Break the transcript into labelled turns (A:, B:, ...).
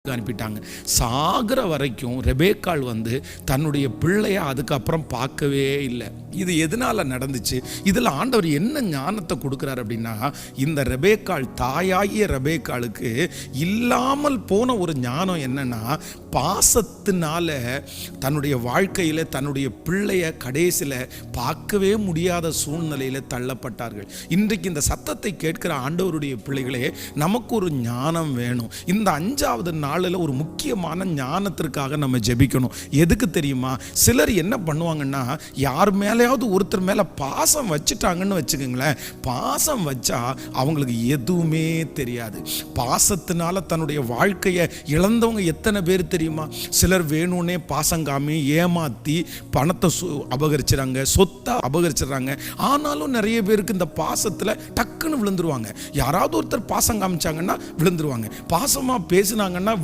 A: அனுப்பிட்டாங்க. சாகிற வரைக்கும் ரெபேக்காள் தன்னுடைய பிள்ளைய அதுக்கப்புறம் பார்க்கவே இல்லை. இது எதனால நடந்துச்சு? இதில் ஆண்டவர் என்ன ஞானத்தை கொடுக்குறார் அப்படின்னா, இந்த ரெபேக்காள், தாயாகிய ரெபேக்காளுக்கு இல்லாமல் போன ஒரு ஞானம் என்னன்னா, பாசத்தினால தன்னுடைய வாழ்க்கையில் தன்னுடைய பிள்ளைய கடைசியில் பார்க்கவே முடியாத சூழ்நிலையில் தள்ளப்பட்டார்கள். இன்றைக்கு இந்த சத்தத்தை கேட்கிற ஆண்டவருடைய பிள்ளைகளே, நமக்கு ஒரு ஞானம் வேணும். இந்த 5வது நாளில் ஒரு முக்கியமான ஞானத்திற்காக நம்ம ஜெபிக்கணும். எதுக்கு தெரியுமா? சிலர் என்ன பண்ணுவாங்கன்னா, யார் மேலேயாவது ஒருத்தர் மேலே பாசம் வச்சுட்டாங்கன்னு வச்சுக்கோங்களேன், பாசம் வச்சா அவங்களுக்கு எதுவுமே தெரியாது. பாசத்தினால தன்னுடைய வாழ்க்கையை இழந்தவங்க எத்தனை பேர் தெரியுமா? சிலர் வேணும்னே பாசங்காமி ஏமாற்றி பணத்தை அபகரிச்சுறாங்க, சொத்தை அபகரிச்சிடறாங்க. ஆனாலும் நிறைய பேருக்கு இந்த பாசத்தில் டக்குன்னு விழுந்துருவாங்க. யாராவது ஒருத்தர் பாசம் காமிச்சாங்கன்னா விழுந்துருவாங்க, பாசமாக பேசினாங்கன்னா